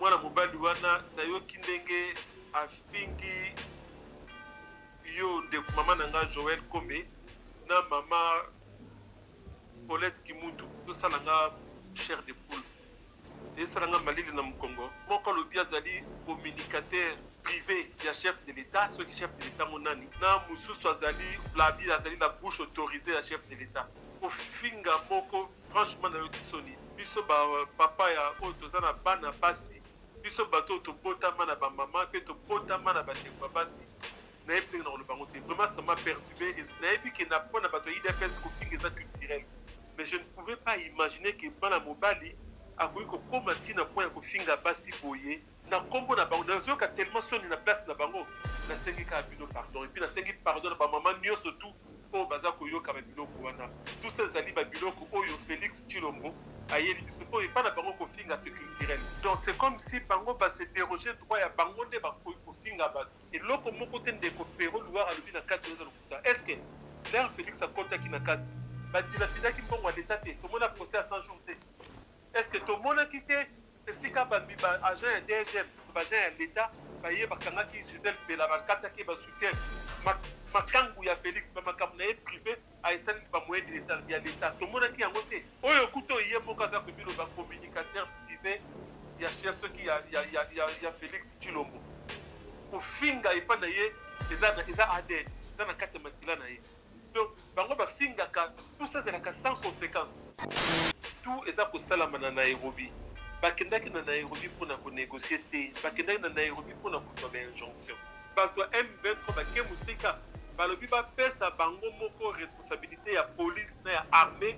mwana mobali wana nayoki ndenge afingi yo ndeko mama na nga Joël Kombe na mama Paulette Kimutu tosala nga chair de poule esala nga malili na mokongo moko alobi azali communicateur privé ya chef de l'état soki chef de l'état monani na mosusu azali labi azali la bouche autorisée ya chef de l'état kofinga moko franchement nayoki soni biso papa ya oyo toza na bana basi biso bato tobotama na bamama mpe tobotama na bandeko ya basi nayebi ndenge na koloba yango te vraiment ça m'a perturbé nayebi ke na mpo na bato ya idps kofinga eza culturel mais je ne pouvais pas imaginer ke bana mobali akoki kokóma ntina mpo ya kofinga basi boye na nkombo na bango nazoyoka tellement soni na place na bango nasengi kaka bino pardon epuis nasengi pardon na bamama nyonso tu oyo baza koyoka babiloko wana tout ça ezali babiloko oyo Félix Tshilombo ayeli biso mpo epa na bango kofinga c'est culturel donc c'est comme si bango basedéroge droit ya bango nde bakoki kofinga bato eloko moko te ndeko pero luar alobi na kati oza lokuta est ce que l'air Félix akotaki na kati badilapidaki mbongo ya leta te tomona procès à 100 jours te est ce que tomonaki te esika bami baagent ya DGM baagent ya leta baye bakangaki Gisèle Pela bakataki basoutien makangu ya Félix bamakambo na ye privé aesali bamoyen de leta ya leta tomonaki yango te oyo kuta oye moko aza kobilo bacommunicateur privé ya chef soki ya Félix Tshilombo kofinga epa na ye eza ADN eza na kati ya makila na ye donc bango bafingaka tout ça ezalaka sans conséquence tout eza kosalama na Nairobi bakendaki na Nairobi mpona konégocie te bakendaki na Nairobi mpona kozwa bainjonction bato ya M23 bake mosika balobi bapesa bango moko responsabilité ya police na ya armée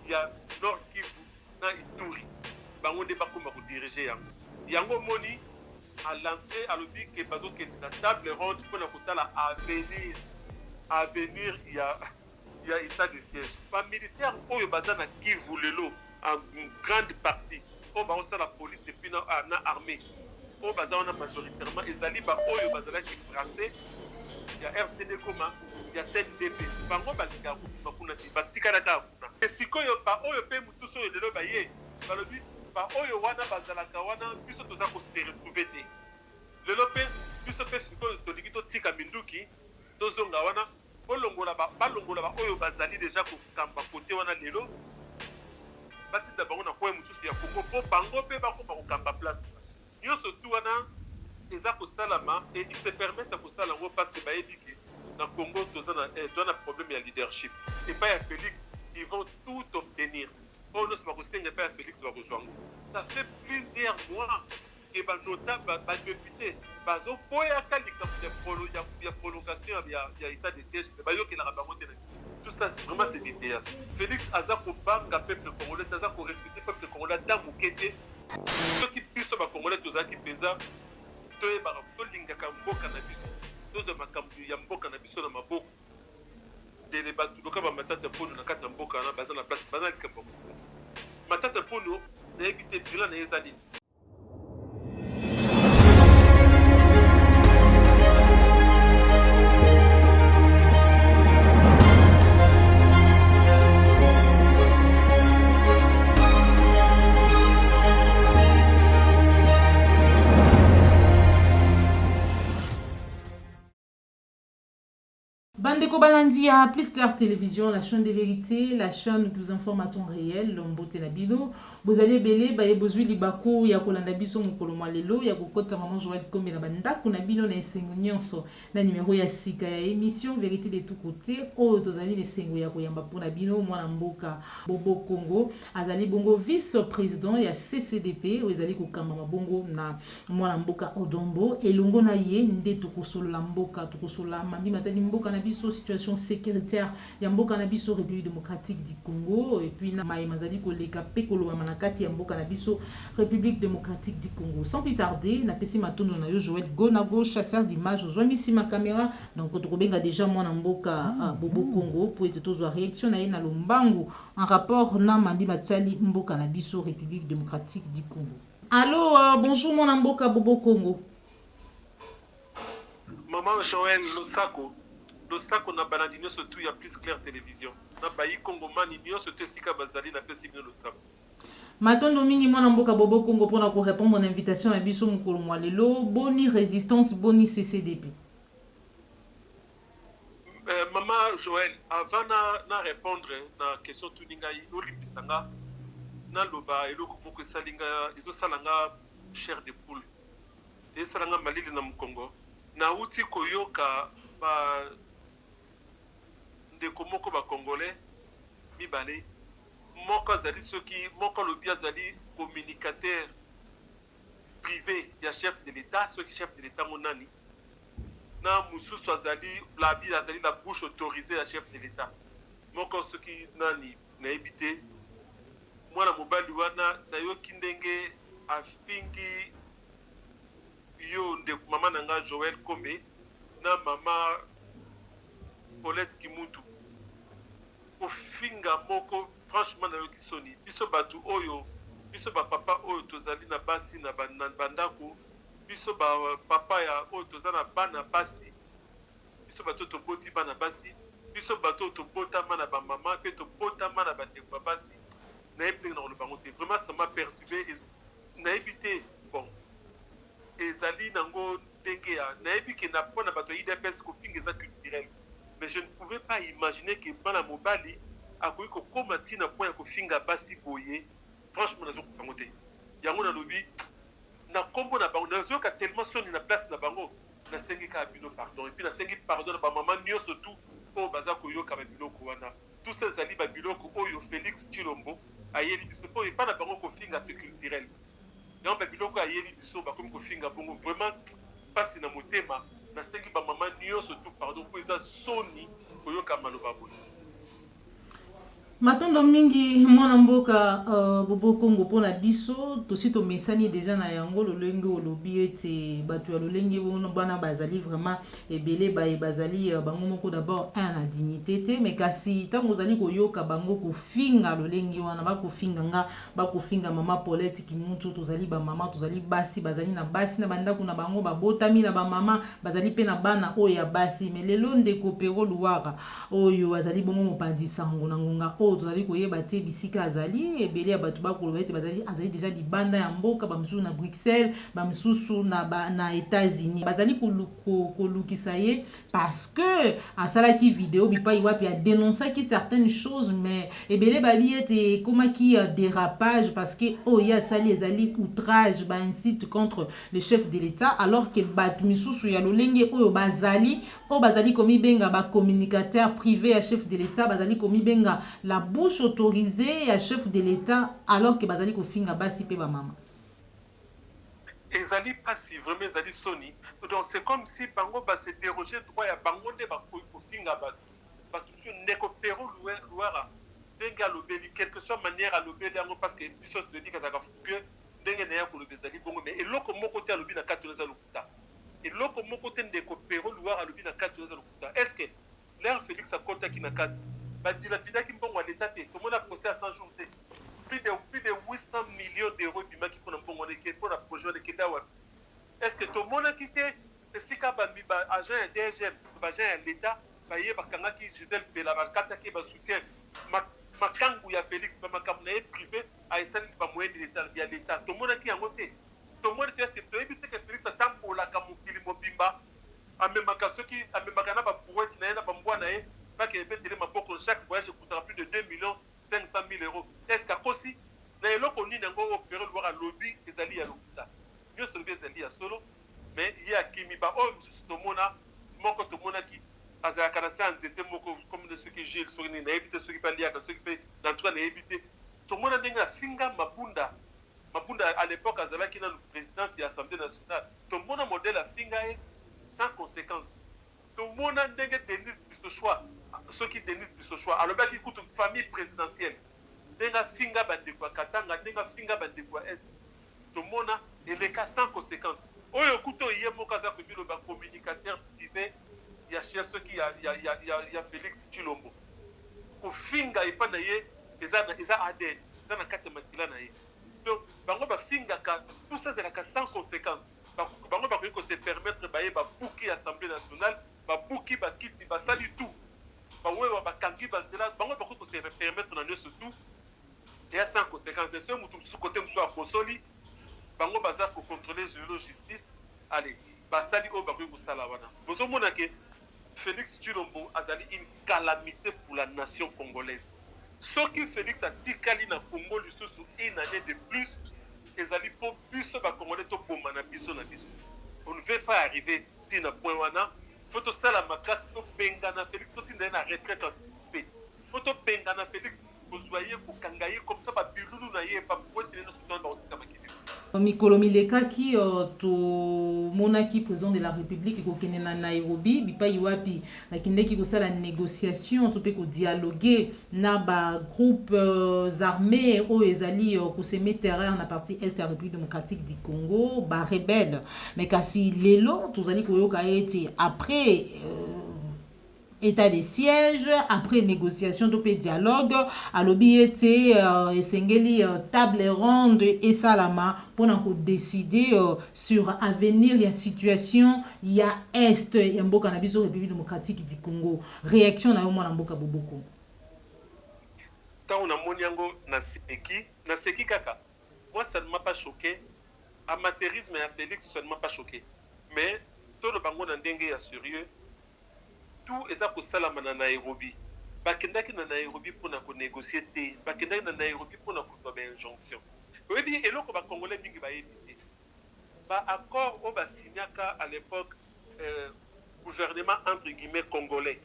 ya Nord Kivu na Ituri bango nde bakoma kodirige yango moni alancé alobi ke bazokende na table ronde mpona kotala avenir ya état de siège bamilitaire oyo baza na Kivu lelo en grande partie oyo baosala police depuis na armée oyo baza wana majoritairement ezali baoyo bazalaki brassé ya RCD koma ya CNDP bango balingaka kobima kuna te batikala kaka kuna esikoyo baoyo mpe mosusu oyo lelo baye balobi baoyo wana bazalaka wana biso toza koseretrouve te lelo mpe biso mpe sikoyo tolingi totika minduki tozonga wana balongola baoyo bazali deja kokamba kote wana lelo batinda bango na koye mosusu ya kongo mpo bango mpe bakoma kokamba place nyonso tu wana eza kosalama et ils se permettent kosala yango parce que bayebi ke na congo toza na problème ya leadership epai ya Félix ils vont tout obtenir oyo nyonso bakosenga epai ya Félix bakozwa yango ça fait plusieurs mois ke banotable badepute bazoboyaka likambo ya prolongation ya état de siège bayokelaka bango te na tout ça vraiment c'est du théâtre Félix aza kobanga peuple congolais aza korespecte peuple congolais ata moke te soki biso bacongolais tozalaki mpenza toyebaka tolingaka mboka na biso tozwa makambo ya mboka na biso na maboko dele bato loka bamatata mpono na kati ya mboka wana baza na place baza na likambo matata mpono nayebi te bila na ye eza nini. Bandeko Balandia, Plus Clair Télévision, la chaîne de vérité, la chaîne qui vous informe à temps réel, l'ombote na bino. Vous allez belé, baye bozui libaku, ya kolanda biso mukolo malelo, ya kokota maman Joël Kombe na banda, kuna bino na esengo nyonso, na numéro ya sika ya émission, vérité de tout côté, o tozali esengo ya koyamba pona bino, mwana mboka, Bobo Congo, azali bongo vice-président ya CCDP, o ezali kokamba mabongo na mwana mboka Odombo, elongo na ye, nde tukosolo la mboka, tukosolo la mambi matani mboka na biso situation sécuritaire ya mboka na biso République démocratique du Congo et puis na mai mazali koleka pekolo wa manakati ya mboka na biso République démocratique du Congo. Sans plus tarder, na pesi matondo na yo Joël Gonago chasseur d'images zo misi ma caméra donc tokobenga déjà mwana mboka Bobo Congo pour être tozwa réaction na ye na lombangu en rapport na mambi matali mboka na biso République démocratique du Congo. Allô bonjour mwana mboka Bobo Congo. Maman Joël Losako na balandi nyonso tu ya Plus Clair Télévision na bayi Congo mani nyonso te sika bazali na pesi bino Losako. Matondo mingi mwana mboka Bobo Congo pour répondre à l'invitation à biso mukolo mwa lelo boni résistance boni CCDP. Maman Joël, avant na répondre na question tuninga olimbisanga na loba eloko moko salinga izo salanga chair de poule. Et salanga malili na Congo. Na uti koyoka ba ndeko moko ba congolais mibale moko azali soki moko lobi azali communicateur privé ya chef de l'état soki chef de l'état monani na mususu azali la bouche autorisée à chef de l'état moko soki nani nayebi te mwana mobali wana nayoki ndenge afingi yo ndeko mama na nga Joël Kombe na mama Paulette Kimutu ofinga moko franchement nayoki soni biso batu oyo biso papa oyo tozali na basi na bandako biso papa ya oyo toza na bana basi biso bato toboti bana basi biso bato tobotama na bamama mpe tobotama na bandeko basi nayebi ndenge na kolobango te vraiment ça m'a perturbé nayebi te bon ezali nango ndenge ya nayebi ke na mpona bato ya idps kofinga eza culturel mais je ne pouvais pas imaginer que bana mobali akoki kokóma ntina point ya kofinga basi boye franchement nazokokango te yango nalobi na kombo na bango nazoyoka tellement soni na place na bango nasengi kaka bino pardon epuis nasengi pardon na bamama nyonso tu oyo baza koyoka babiloko wana tout ça ezali babiloko oyo Félix Tshilombo ayeli biso mpo epa na bango kofinga se culturel yango babiloko ayeli biso bakomi kofinga bongo vraiment mpasi na motema nasengi bamama nyonso tu pardon mpo eza soni koyoka maloba boye. Matondo mingi mwana mboka Bobo Congo pona biso tosi to mesani déjà na yango lolenge olobi ete bato ya lolenge wono bana bazali vraiment ebele bazali bango moko d'abord un na dignité te mais kasi tango zali koyoka bango kofinga lolenge wana bakofinga mama Paulette Kimutu tozali ba mama tozali basi bazali na basi na bandako na bango babotami na ba mama bazali pe na bana oyo ya basi mais lelo ndeko pero luwaka oyo azali bongo mopandi sango na ngonga tozali koyeba te bisika azali ebele ya bato bakoloba ete azali déjà libanda ya mboka bamisusu na Bruxelles bamisusu na États-Unis bazali kolukisa ye parce que asalaki vidéo bipai wapi adénonçaki certaines choses mais ebele babi ete ekomaki dérapage parce que oyo asali ezali outrage incite contre le chef de l'État alors que bato misusu ya lolenge oyo bazali komibenga ba communicateur privé ya chef de l'État bazali komibenga la bouche autorisée à chef de l'État alors que bazali kofinga basi pe ba mama. Ezali pasi vraiment ezali soni donc c'est comme si bango ba se déroger droit ya bango nde ba kofinga ba ndeko pero luara denga lobeli quelque soit manière à lobeli yango parce que biso se dit kazaka que ndenge na ya ko lobeli ezali bongo mais eloko moko te alobi na kati za lokuta eloko moko te ndeko pero luara alobi na kati za lokuta est-ce que l'air Félix akota ki na kati badilapidaki mbongo ya leta te tomona procès à 100 jours te plus de 800 millions d'euros bimaki mpona mbongo wana mpona projet wana ekenda wapi est-ce que tomonaki te esika baagent ya DGM baagent ya leta baye bakangaki Gisèle Bella bakataki basoutien makangu ya Félix bamakambo na ye privé aesali bamoyen ya leta tomonaki yango te tomoni te est-ce que toyebi te ke Félix atambolaka mokili mobimba amemaka na babrouette na ye na bambwa na ye baki ebetele maboko chaque voyage coûtera plus de 2 500 000 euros. Est-ce qu'à Kosi, na eloko nini yango opéré loira lobby ezali ya lokuta. Nyonso lobi ezali ya solo, mais il y a kimi ba oyo misusu tomona moko tomona ki azalaka na sa nzete moko comme de ceux qui Gilles soki nini nayebi te soki mpe aliaka soki mpe na tout cas nayebi te tomona ndenge afinga mabunda à l'époque azalaki nanu présidente ya Assemblée nationale tomona modèle afinga ye sans conséquence tomona ndenge Denis Bisochoa soki Denis Bisochoa alobaki kutu famille présidentielle ndenge finga bandeko ya Katanga ndenge finga bandeko ya Est tomona eleka sans conséquence oyo kutu ye moko aza kobiloba communicateur privé ya chef soki ya Félix Tshilombo kofinga epa na ye eza ADN eza na kati ya makila na ye donc bango bafingaka tout ça ezalaka sans conséquence bango bakoki kose permettre baye babuki Assemblée nationale babuki bakiti basali tout bawewa bakangi banzela bango bakoki kose permettre na nyonso tout et à 100 conséquences. Mais ce côté soit Kosoli, bango baza pour contrôler la justice. Allez, basali au bakoui kustala wana. Vous avez que Félix Tshilombo azali une calamité pour la nation congolaise. Ce qui Félix a dit qu'il na Congo sous une année de plus, ezali pour plus ba Congolais to pour manabiso na biso. On ne veut pas arriver à point wana. Faut que ça la macasse to bengana Félix to tinde na retraite anticipée. Faut to bengana Félix vous voyez pour kangaye comme ça ba bilulu na ye pas pour tine na soudan ba otakabaki. Mikolo milekaki tomonaki président de la République kokende na Nairobi bipai wapi akendeki kosala négociation to pe ko dialoguer na ba groupe armés oyo ezali koseme terrain na partie est ya République démocratique du Congo ba rebelle mais kasi lelo tozali koyoka ete après état de siège, après négociation, topé dialogue, alobi été esengeli table ronde et salama pour nous décider sur avenir, il y a situation, il y a est, il y a mboka na biso République démocratique du Congo. Réaction na yo mwana mboka boboko. Tant on a moniango na seki kaka. Moi ça ne m'a pas choqué. Amateurisme et Félix ça ne m'a pas choqué. Mais tout le bango na ndenge ya sérieux. Tout est ça pour salama na Nairobi. Bakendaki na Nairobi pour na négocier té. Bakendaki na Nairobi pour na kutoa injonction. Oui bien eloko ba congolais mingi ba yebite. Ba accord au ba signaka à l'époque gouvernement entre guillemets congolais.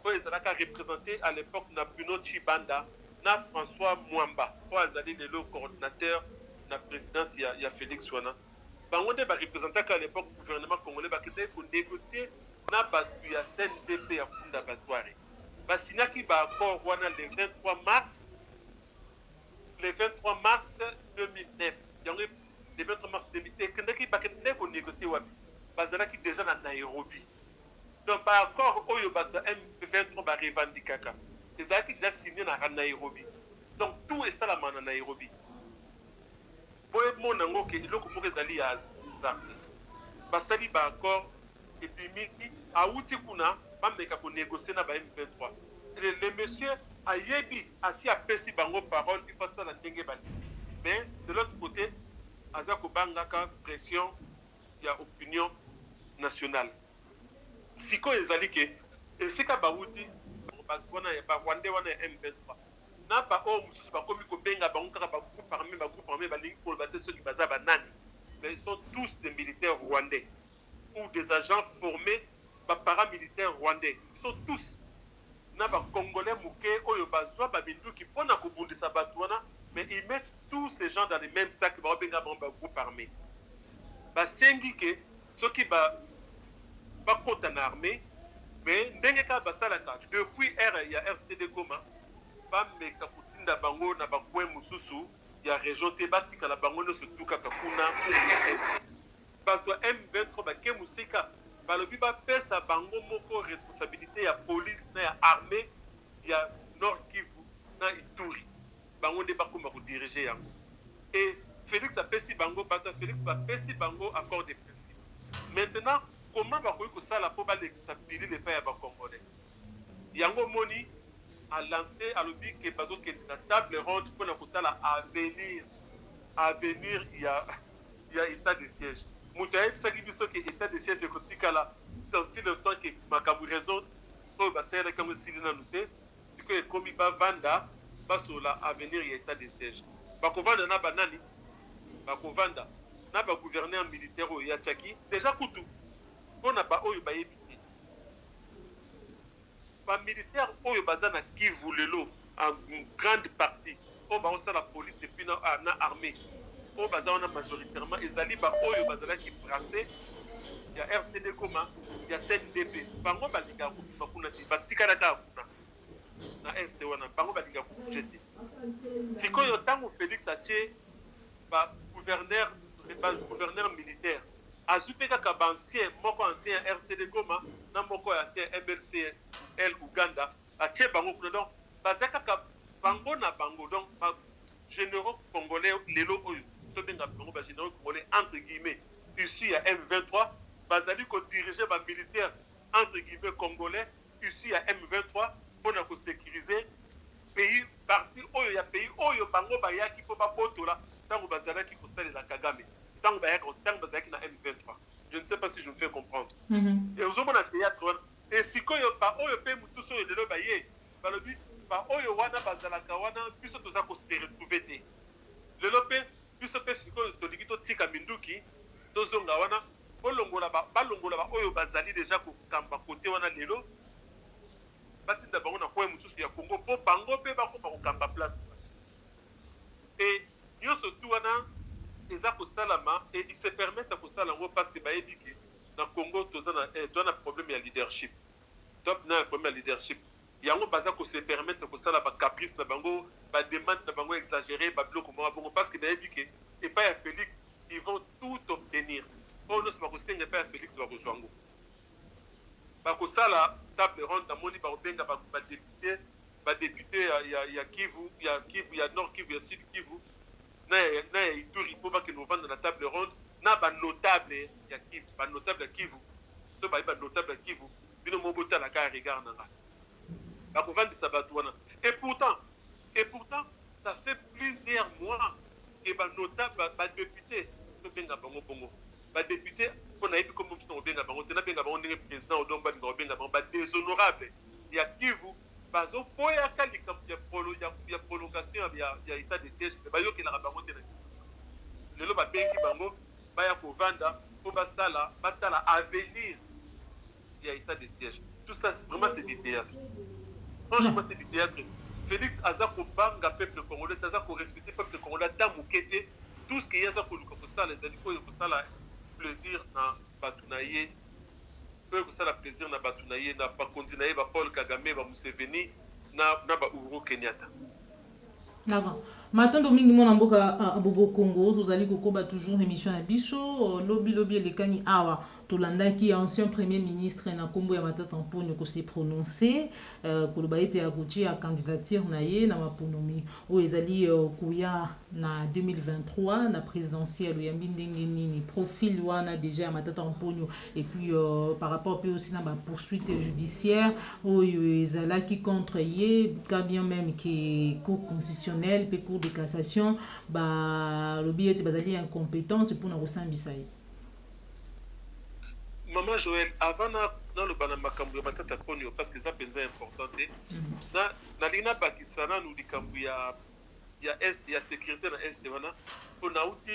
Pour les alaka représenté à l'époque na Bruno Tshibanda, na François Mwamba. Pour azali le coordinateur na présidence ya Félix Wana. Ba onde ba représenté à l'époque gouvernement congolais ba kende pour négocier na batu ya CNDP ya Kunda Batware. Basignaki ba accord wana le 23 mars 2009. Yango le 23 mars 2009 kendaki bakende ko négocier wapi. Bazalaki déjà na Nairobi. Donc par accord oyo bata M23 ba revendikaka. Ezalaki déjà signé na Nairobi. Donc tout est ça la na Nairobi. Boye monango ke iloko moko ezali ya zaki. Basali ba accord et puis miki aouti kuna bameka ko négocier na ba M23. Le monsieur a yebi asi a pesi bango parole il faut ça la ndenge bali. Mais de l'autre côté azako bangaka pression ya opinion nationale. Siko ezali ke esika bauti ba wana ya ba Rwanda wana M23. Na ba o mususu ba komi ko benga bango kaka ba groupe armé ba lingi pour battre ceux qui baza ba nani. Mais ils sont tous des militaires rwandais ou des agents formés par paramilitaires rwandais. Ils sont tous na ba congolais mouké oyo bazwa ba bindu qui pona ko bundisa batwana mais ils mettent tous ces gens dans les mêmes sacs ba benga ba groupe armé. Ba sengi ke ceux qui ba kota na armée mais ndenge ka basalaka depuis ya RCD Goma ba meka kutinda bango na ba coin mususu ya région te batika la bango no surtout kaka kuna bato M23 ba ke musika balobi ba pesa bango moko responsabilité ya police na ya armée ya Nord Kivu na Ituri bango nde bakoma ko diriger yango et Félix a pesi bango bato Félix ba pesi bango accord de principe. Maintenant comment va ko sala po ba l'établir les pays ba congolais yango moni a lancé à l'objet que bazo que la table ronde pour na kotala avenir il y a état de siège mutaye bisaki biso que état de siège ekotikala dans si le temps que makabu raison to ba sera comme si na noté que komi ba vanda ba sur la avenir il y a état de siège ba ko vanda na banani ba ko vanda na ba gouverneur militaire ya Tchaki déjà kutu pona ba oyo ba yebite ba militaire oyo baza na Kivu lelo en grande partie o ba osala police depuis na armée o baza wana majoritairement ezali ba oyo bazala ki brassé ya RCD Goma ya CNDP bango balinga ko kuna ti batikala ka kuna na este wana bango balinga ko jeter sikoyo tango Félix atie ba gouverneur militaire azupeka ka ancien moko ancien RCD Goma na moko ancien MLC Uganda atie bango kuna donc bazaka ka bango na bango donc généraux congolais lelo oyo to benga bango ba généraux congolais entre guillemets ici à M23 bazali ko diriger ba militaire entre guillemets congolais ici à M23 pour na ko sécuriser pays parti oyo ya pays oyo bango bayaki po babotola tango bazalaki kosalela Kagame tango bazalaki na M23. Je ne sais pas si je me fais comprendre. Et ozomona théâtre wana et sikoyo ba oyo pe mutuso oyo lelo baye balobi ba oyo wana bazalaka wana biso toza ko se retrouver te lelo pe biso pe sikoyo tolingi totika minduki tozonga wana balongola ba oyo bazali déjà kokamba kote wana lelo batinda bango na koye mususu ya Congo po bango pe bakoma kokamba place et nyonso tu wana eza kosalama et ils se permettent kosala yango parce que bayebi ke na Congo toza na problème ya leadership top na problème ya leadership yango baza ko se permettre kosala ba caprice na bango ba demande na bango exagéré ba biloko moko bongo parce que bayebi ke et pas ya Félix ils vont tout obtenir on ne se pas kostenga pas ya Félix ba kozwango ba kosala table ronde na moni ba obenga ba député ya Kivu ya Nord Kivu ya Sud Kivu na Ituri po ba ke no vendre na table ronde na ba notable ya Kivu to ba notable ya Kivu bino mobota la ka regard na ba ko vendre sa bato wana et pourtant ça fait plusieurs mois que ba notable ba député to benga bango bongo ba député on a été comme on benga bango tena benga bango ndenge président odomba ngo benga bango ba déshonorable ya Kivu bazo poya kalika ya prolongation ya état de siège ba yoki na bango tena lelo ba bengi bango ba ya ko vanda po basala avenir ya état de siège tout ça vraiment c'est du théâtre franchement c'est du théâtre Félix Azako banga peuple congolais Azako respecter peuple congolais tamukete tout ce qu'il y a za ko luka ko sala ezali ko sala plaisir na batunaye peut que ça la plaisir na batunaye na pa continuer ba Paul Kagame ba Museveni na ba Uhuru Kenyatta. D'accord. Matondo mingi mona mboka bobo Congo tozali kokoba toujours émission na biso lobi elekani awa tolandaki ancien premier ministre na kombo ya Matata Mponyo ko se prononcer koloba ete akochi ya candidature na ye na maponomi o ezali kuya na 2023 na présidentielle ya ndenge nini profil wana déjà ya Matata Mponyo et puis par rapport pe aussi na ba poursuite judiciaire oyo ezalaki contre ye ka bien même que cour constitutionnelle pe cour de cassation ba lobi ete bazali incompétente pour na kosambisa ye. Maman Joël, avant dans le bana makambu ya Matata Mponyo parce que ça penza important na lina bakisana nous likambu ya est ya sécurité na est wana on a uti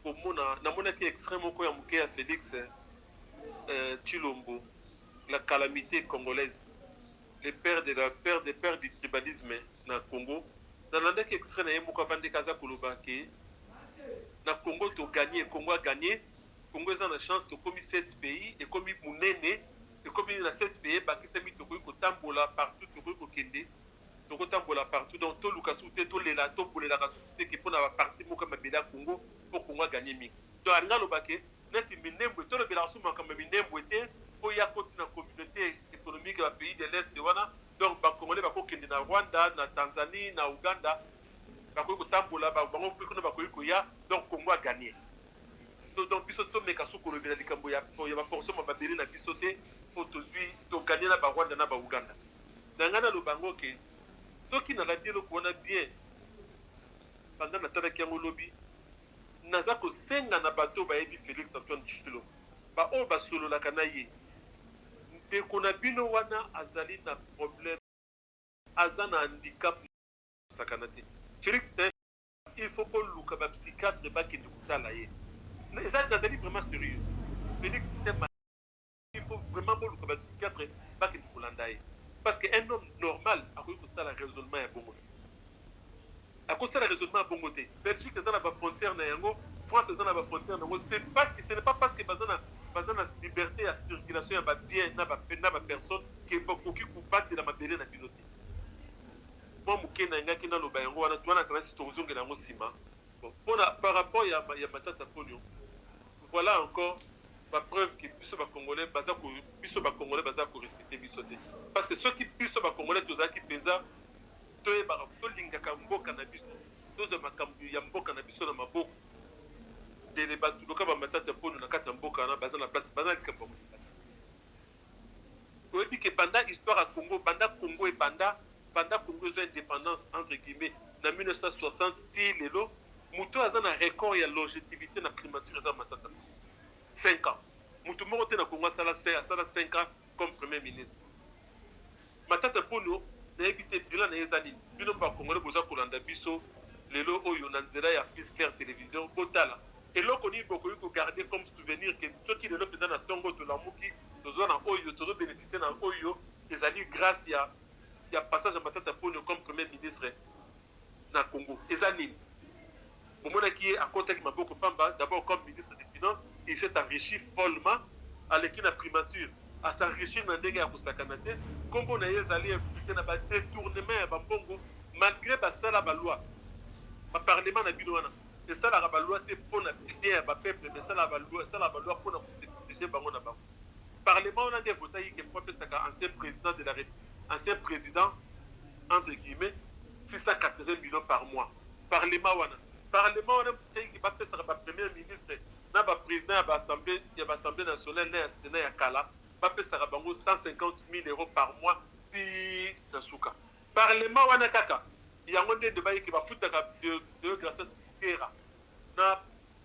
komona na mona ki extrême ko ya muke ya Félix Tshilombo la calamité congolaise les pères du tribalisme na Congo dans l'andaki extrême na yemuka vande kaza koloba ke na Congo to gagner Congo a gagné Congo a la chance de commis 7 pays et commis Mounene et commis la 7 pays bakisami to ko tambola partout to ko kende to ko tambola partout donc to lukasu te to lela to bolela ka te ke pona parti mo kama bela Congo pour Congo gagner mi to anga lo bake neti minembo to le bela suma kama minembo te po ya continent communauté économique ya pays de l'est wana donc ba congolais ba ko kende na Rwanda na Tanzanie na Uganda ba ko tambola ba bango ko na ba ko ya donc Congo a gagné. Donc biso to meka su ko lobela likambo ya ba portion mababeli na biso te aujourd'hui to gagner na ba Rwanda na ba Uganda ngana lo bango ke soki na la dielo ko na bien pendant na tala kiango lobi naza ko senga na bato ba yebi Félix Antoine Tshilombo ba o ba solo la kanaye te kona bino wana azali na problème azana handicap sakanate Félix il faut pas luka ba psychiatre ba ki ndikutala ye ça c'est vraiment sérieux Félix il faut vraiment pas luka ba psychiatre ba ki ndikulandaye parce que un homme normal a ko ça la raisonnement ya bongo a ko ça la raisonnement ya bongo te Belgique ça na ba frontière na yango France ça na ba frontière na yango c'est parce que ce n'est pas parce que bazana liberté à circulation ya ba bien na ba personne que bokoki kubate na mabele na pilote moi mukena ngaki na loba yango wana twana kana si tozongela yango sima bon par rapport ya Matata Mponyo voilà encore la preuve que biso ba congolais baza ko respecter biso te parce que ceux qui biso ba congolais tozaki penza to ba to lingaka mboka na biso tozo makambu ya mboka na biso na maboko de les batu loka ba Matata Mponyo na kata mboka na baza na place bana likambo oyebi ke banda histoire à Congo banda Congo et banda Congo est indépendant 1960 ti lelo mutu aza na record ya longévité na primature eza Matata 5 ans mutu moko te na Congo asala 5 ans comme premier ministre Matata Ponyo nayebi te bilan na eza nini bino bakongole boza kolanda biso lelo oyo na nzela ya Plus Clair télévision botala eloko nini bokoki kogarder comme souvenir ke soki lelo mpenza na ntongo tolamuki tozwa na oyo tozobénéficie na oyo ezali grâce ya passage ya Matata Ponyo comme premier ministre na Congo eza nini omonaki ye akotaki maboko pamba d'abord comme ministre des finances il s'est enrichi follement aleki na primature asenrichir na ndenge ya kosakana te nkombo na ye ezali implike na badétournement ya bambongo malgré basala baloi baparlement na bino wana esalaka baloi te mpona bien ya bapeuple mais esalaka baloi mpona koprotege bango na bango parlement wana nde evotaki ke mpo apesaka ancien président entre guillemets 680 millions par mois parlement wana mteki bapesaka bapremier ministre na baprésident ya baassemblée nationale na ya sénat ya kala bapesaka bango 150 000 euros par mois ti na suka parlement wana kaka yango nde bayiki bafutaka de Gracias Bukera na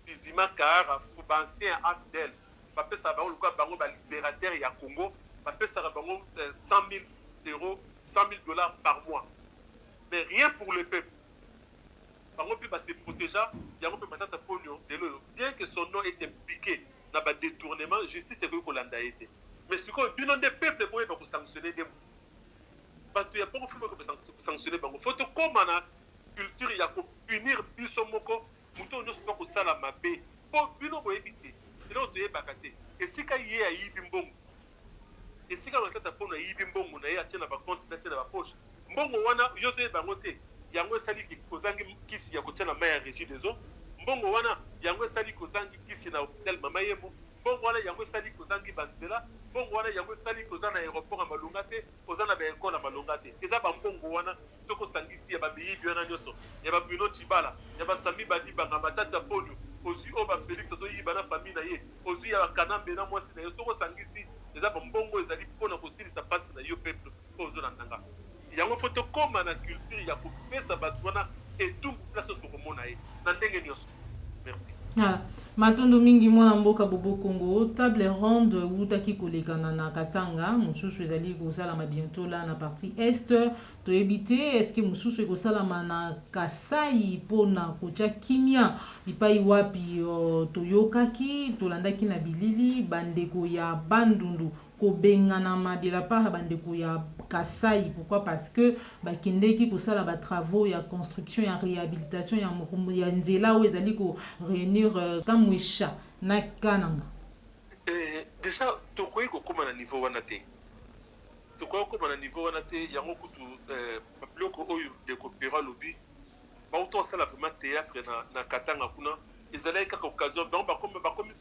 Bizima Kahara pour bancien AFDEL bapesaka bango lokola bango balibérateur ya Congo bapesaka bango 100 000 euros 100 000 dollars par mois mais rien pour le peuple bango mpe base protéja yango mpe Matata Ponyo lelo bien que son nom est impliqué na badétournement justice ekoki kolanda ye te mais sikoyo bino nde peuple boyeba kosanctionne nde bato ya bongo fo kosanctionne bango fo tokóma na culture ya kopunir biso moko moto oyo nyonso mpa kosala mabe mpo bino boyebi te eloko toyebaka te esika ye ayibi mbongo esika Matata Ponyo ayibi mbongo na ye atie na bakonte na atie na bapoche mbongo wana yo ozoyeba yango te yango esali kozangi kisi ya kotia na mai ya régie des eaux mbongo wana yango esali kozangi kisi na hôpital Mama Yembo mbongo wana yango esali kozangi banzela mbongo wana yango esali koza na aéroport ya malonga te koza na baekole ya malonga te eza bambongo wana tokosangisi ya bameyibi wana nyonso ya babruno Tshibala ya basami badibanga Matata Ponyo ozwi oyo bafélix azoyiba na famille na ye ozwi ya bakanambe na mwasi na ye tokosangisi eza bambongo ezali mpona kosilisa mpasi na yo peuple oyo ozolandanga yango fo tokóma na culture ya kopesa bato wana etumbu place oyo tokomona ye na ndenge nyonso merci matondo mingi mwana mboka bobo Congo table ronde utaki kolekana na Katanga mosusu ezali kosalama bientôt là na partie est toyebi te eske mosusu ekosalama na Kasai mpona kotia kimia bipai wapi toyokaki tolandaki na bilili bandeko ya Bandundu kobenganama de la part bandeko ya Kasai. Pourquoi? Parce que bakendeki kosala ba travaux ya construction ya réhabilitation ya nzela oyo ezali ko réunir Kamwesha na Kananga. Déjà tokoyi kokoma na niveau wana te yango kutu babiloko oyo de kopera lobi bauto asala vraiment théâtre na Katanga kuna ezalaki kaka occasion donc bakomi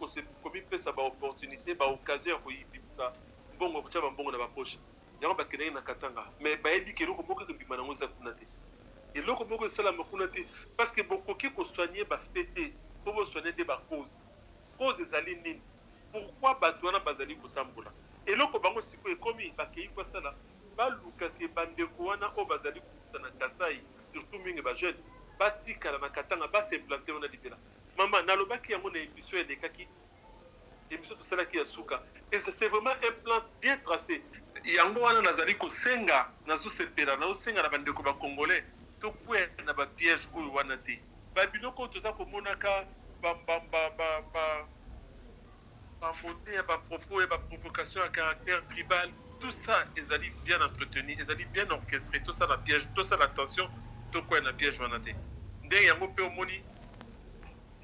kopesa baopportunité baoccasion ya koyibisa mbongo kotia bambongo na bapoche yango bakendeki na Katanga mais bayebi ke eloko moko ekobima nango eza kuna te eloko moko esalama kuna te parce que bokoki kosoigne bafete mpo bosoigne te bacause ezali nini pourquoi bato wana bazali kotambola eloko bango sikoyo ekomi bakei kosala baluka ke bandeko wana oyo bazali kokuta na Kasai surtout mingi bajeune batikala na Katanga basimplante wana libela mama nalobaki yango na émission elekaki émission tosalaki ya suka et c'est vraiment un plan bien tracé yango wana nazali kosenga nazosepela nazosenga na bandeko bacongolais tokwea na bapiège oyo wana te babiloko oyo toza komonaka bamote ya bapropos ya baprovocation ya caractère tribal tout ça ezali bien entretenu ezali bien orchestré tosala piège tosala attention tokwea na piège wana te ndenge yango mpe omoni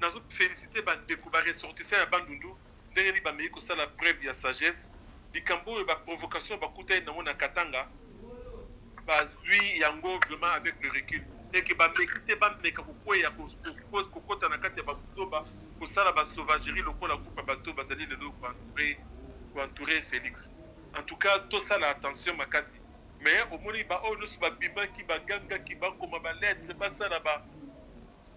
nazofélicité bandeko baressortissant ya Bandundu ndenge nini bamei kosala preuve ya sagesse likambo oyo baprovocation bakutani nango na Katanga bazwi yango vraiment avec le recul eke bameki te bameka kokweya kokota na kati ya babuzoba kosala basauvagerie lokola groupe ya bato bazali lelo koentouré Félix en tout cas tosala attention makasi mais omoni baoyo nyonso babimaki bagangaki bakoma balettre basala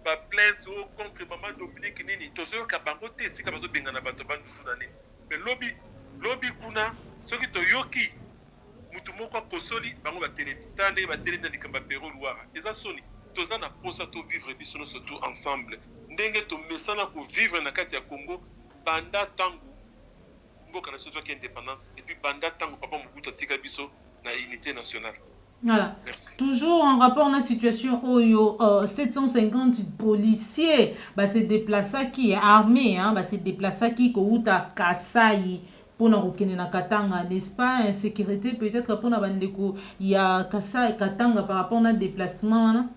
baplainte oyo contre mama Dominique nini tozoyoka bango te esika bazobengana bato Bandundu na nini mais lobi kuna soki toyoki mutu moko akosoli bango batelemi tala ndenge batelemi na likambo ya Pero Luara eza soni toza na posa to vivre biso no surtout ensemble ndenge to mesana ko vivre na kati ya Congo banda tangu mboka na biso ki indépendance et puis banda tangu papa Mobutu tika biso na unité nationale. Voilà. Merci. Toujours en rapport à la situation Oyo, 750 policiers bah, se déplacent qui est armé, hein, bah, se déplacent qui kouta Kasai pour na kokene na Katanga, n'est-ce pas? Insécurité peut-être pour na bandeko, il y a Kasai Katanga par rapport à déplacement. Hein?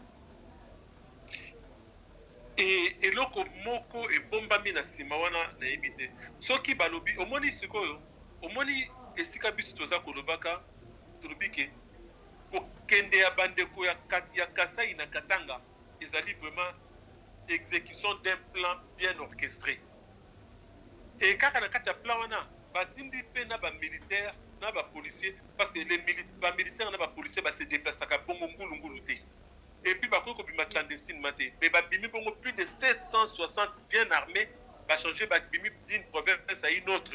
Et eloko moko e bombami na sima wana na yebite. Soki balobi omoni sikoyo, omoni esika biso toza kolobaka, tolobike kende ya bandeko ya Kasai na Katanga ezali vraiment exécution d'un plan bien orchestré. Et kaka na kati ya plan wana batindi pe na ba militaire na ba policier parce que les militaires na ba policier ba se déplacer ka bongo ngulu te. Et puis bakoki kobima clandestine mate mais babimi bongo plus de 760 bien armés ba changer babimi d'une province à une autre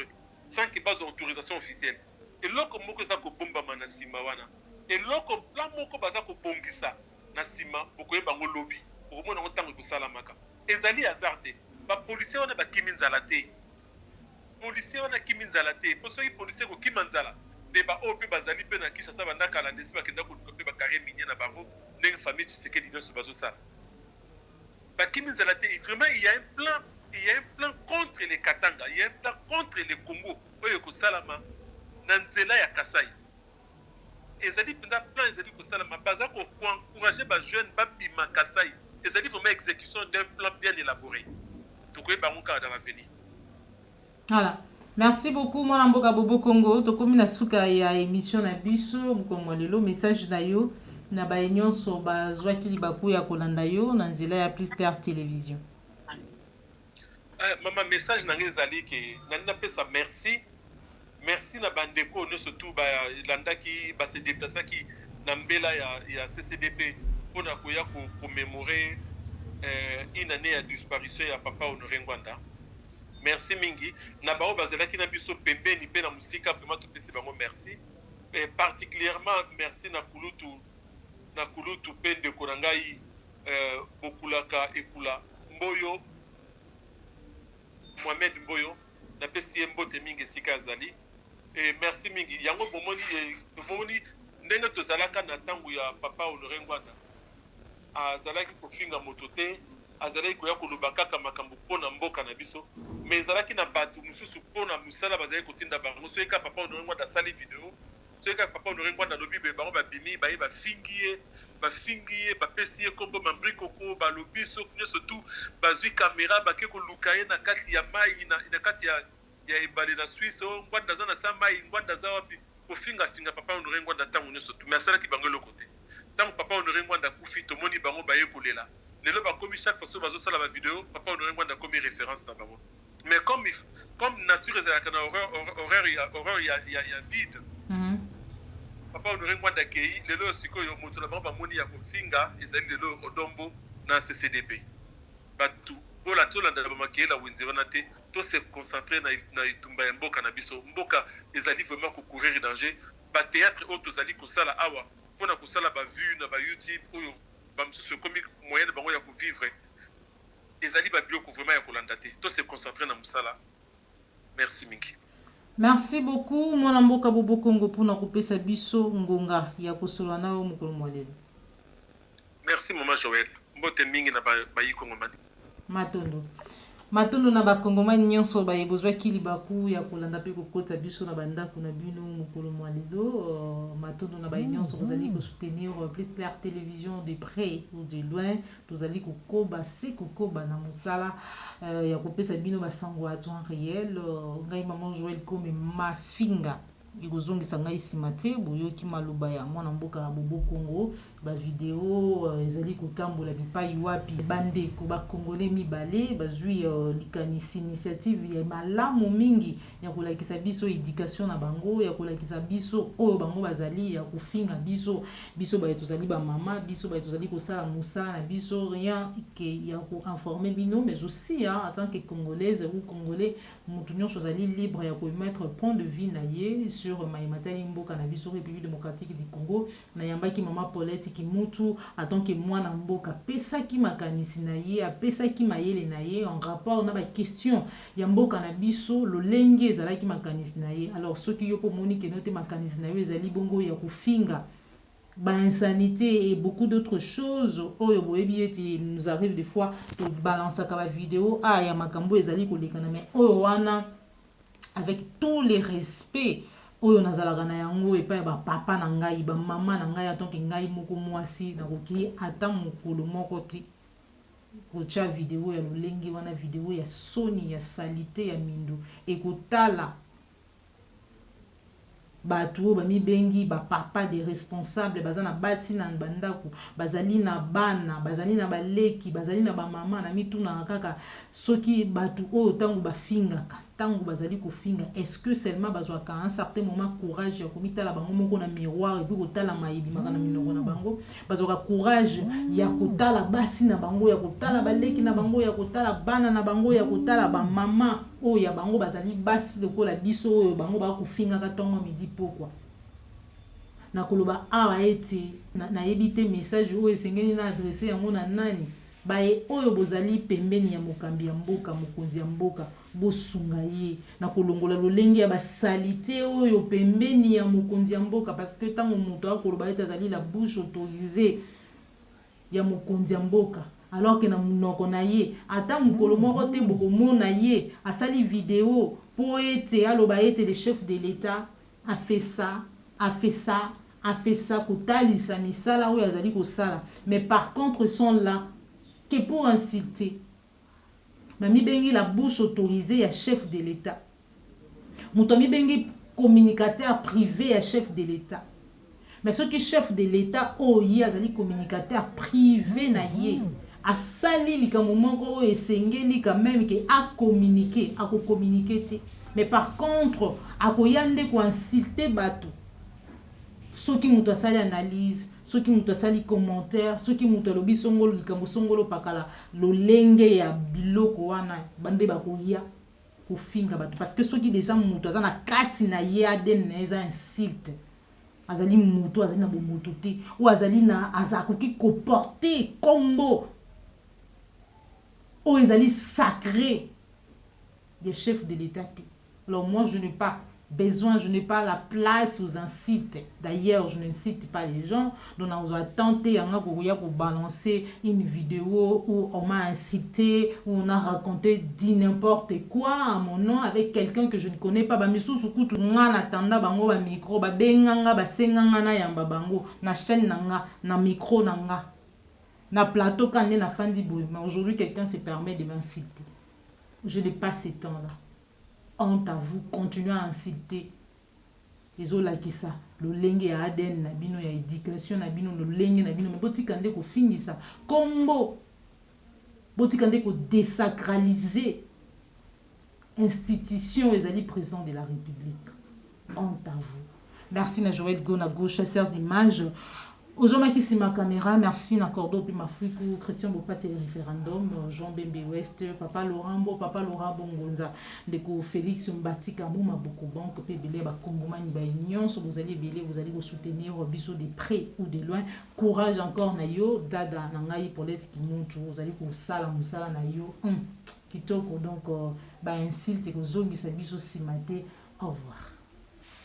sans qu'il pas d'autorisation officielle. Et loko moko za ko bomba na sima wana. Et loko plan moko baza ko bongisa na sima bokoye bango lobby pour mona ntango ko salamaka. Ezali hasard ba policier wana ba kiminzala te. Policier wana kiminzala te. Poso yi policier ko kimanzala. De ba ope bazali pe na kisha sa banda kala ndesi ba kenda ko pe ba carré minier na bango ndenge famille Tshisekedi nyonso bazo sala. Ba kiminzala te. Vraiment il y a un plan contre les Katanga, il y a un plan contre les Congo. Oyo ko salama na nzela ya Kasai. Ezali penda plan ezali ko salama baza ko encourager ba jeune ba bima Kasai. Ezali vraiment exécution d'un plan bien élaboré. Tokoye bango ka dans l'avenir. Voilà. Merci beaucoup mwana mboka Bobo Congo. Tokomi na suka ya émission na biso mukongo lelo message na yo na ba nyonso bazwaki libaku ya kolanda yo na nzela ya Plus Clair Télévision. Maman message na ngezali ke nanda pesa merci. Merci na bandeko ne surtout ba landaki ba se déplacer ki na mbela ya CCDP pour na koya ko commémorer une année ya disparition ya papa Honoré Ngwanda. Merci mingi na bao bazalaki na biso pembeni pe na musika vraiment to pesi bango merci et particulièrement merci na kulutu pe ndeko na ngai bokulaka ekula Mboyo Mohamed Mboyo na pesi mbote mingi esika azali et merci mingi yango bomoni ndenge tozalaka na tangu ya papa Honoré Ngwanda azalaki kofinga moto te azalaki koya koloba kaka makambo mpona mboka na biso mais ezalaki na bato mosusu mpona mosala bazalaki kotinda bango soki kaka papa Honoré Ngwanda asali video soki kaka papa Honoré Ngwanda alobi bango babimi baye bafingi ye bapesi ye kombo mambri koko balobi soki nyonso tu bazwi kamera bake koluka ye na kati ya mai na kati ya ebale na Suisse Ngwanda aza na sa mai Ngwanda aza wapi kofingafinga papa Honoré Ngwanda ntango nyonso tu mais asalaki bango eloko te ntango papa Honoré Ngwanda akufi tomoni bango baye kolela lelo bakomi chaque fois bazosala ba vidéo papa Honoré Ngwanda komi référence na bango mais comme nature ezalaka na horreur ya vide papa Honoré Ngwanda kei lelo sikoyo moto na bango bamoni ya kofinga ezali lelo odombo na CCDP batu bola tolanda na bamakeyela wenze wana te to se concentrer na itumba ya mboka na biso mboka ezali vraiment courir danger ba théâtre oyo tozali kosala awa mpona kosala ba vue na ba YouTube oyo bamisusu ekomi moyen na bango ya kovivre ezali babiloko vraiment ya kolanda te to se concentrer na mosala. Merci mingi. Merci beaucoup mwana mboka Bobo Congo mpona kopesa biso ngonga ya kosolola na yo mokolo mwa lelo. Merci mama Joël mbote mingi na bayi Congo matondo na bakongomani nyonso bayebozwaki libaku ya kolanda mpe kokota biso na bandako na bino mokolo mwa lelo matondo na baye nyonso bozali kosoutenir Plus Clair Télévision de près ou de loin tozali kokoba se kokoba na mosala ya kopesa bino basango ya temps réel ngai maman Joël comme mafinga ikozongisa ngai nsima te boyoki maloba ya mwana mboka ya Bobo Congo bavideo ezali kotambola bipai wapi bandeko bakongole mibale bazwi likanisi initiative ya malamu mingi ya kolakisa biso éducation na bango ya kolakisa biso oyo bango bazali ya kofinga biso baye tozali bamama biso baye tozali kosala mosala na biso rien ke ya koinformer bino mais aussi en tant que congolaise ou congolais motu nyonso azali libre ya komettre point de vue na ye sur sûr Maïmatali Mboka na biso République démocratique du Congo na yambaki mama Paulette Kimutu attend que mwana mboka pesa ki makanisi na ye apesa ki mayele na ye en rapport na ba question ya mboka na biso lolenge ezalaki makanisi na ye alors soki yo po moni ke note makanisi na yo ezali bongo ya kufinga ba insanité et beaucoup d'autres choses oyo boyebi ete nous arrive des fois to balancer ka ba vidéo ya makambo ezali kolekana mais oyo wana avec tous les respects oyo nazalaka na yango epai ba papa na ngai ba mama na ngai atonke ngai moko mwasi na koki ata mokolo moko ti kocha vidéo ya lolenge wana vidéo ya soni ya salite ya mindu ekotala bato bamibengi ba papa des responsables bazana basi na bandako bazali na bana bazali na baleki bazali na ba mama na mituna kaka soki bato oyo tango bafingaka tango bazali kofinga est-ce que seulement bazwaka un certain moment courage ya komitala bango moko na miroir et puis kotala mayibi maka na minoko na bango bazwaka courage ya kotala basi na bango ya kotala baleki na bango ya kotala bana na bango ya kotala ba mama oyo ya bango bazali basi lokola biso oyo bango ba kofinga ka tongo midi pourquoi na koloba awa ete na yebite message oyo esengeli na adresse yango na nani baye oyo bozali pembeni ya mokambi ya mboka mokonzi ya mboka bosunga ye na kolongola lolenge ya basalite oyo pembeni ya mokonzi ya mboka parce que tango moto akoloba ete azali la bouche autorisée ya mokonzi ya mboka alors que na munoko na ye ata mokolo moko te bokomona ye asali vidéo po ete aloba ete le chef de l'État a fait ça kotalisa misala oyo azali kosala mais par contre sont là que pour insulter mami bengi la bouche autorisée ya chef de l'État moto mi bengi communicateur privé ya chef de l'État mais ce qui chef de l'État oyo azali communicateur privé na ye asali likambo moko oyo esengeli quand même que a communiquer te mais par contre akoya nde ko insulter bato soki muto asali analyse soki muto asali commentaire soki muto alobi songolo likambo songolo pakala lolenge ya biloko wana bande bakoya kofinga bato parce que soki déjà muto aza na kati na ye ADN na eza insulte azali muto azali na bomoto te ou azali na azakoki comporter kombo ou ezali sacré des chefs de l'État. Alors moi je n'ai pas besoin, je n'ai pas la place aux incites. D'ailleurs, je n'incite pas les gens. Donc, on a tenté de balancer une vidéo où on m'a incité, où on a raconté dit n'importe quoi à mon nom avec quelqu'un que je ne connais pas. Bamisu sukutu nga natanda bango ba micro ba benganga ba senganga na yamba bango na chaîne nanga na micro nanga na plateau quand na fandi boy. Mais aujourd'hui, quelqu'un se permet de m'inciter. Je n'ai pas ces temps-là. Honte à vous, continuez à insulter les autres qui ça le lenge ya ADN na bino ya éducation na bino le lenge na bino mais botikande ko finisa kombo botikande ko désacraliser institution ezali président de la République. Honte à vous. Merci na Joël Gona gauche chasseur d'images. Ozomaki si ma caméra, merci na Cordo puis ma Frikou, Christian Bopati référendum, Jean Bembe West, Papa Laurent Bongonza, Deko Félix Mbati Kamouma Boko Banque, Pébélé Bakongomani Baignon, vous allez belé, vous allez vous soutenir, biso de près ou de loin. Courage encore na yo, dada nangai Paulette qui monte, vous allez ko sala musala na yo. Kitoko donc ba insulte ko zongi sa biso simate. Au revoir.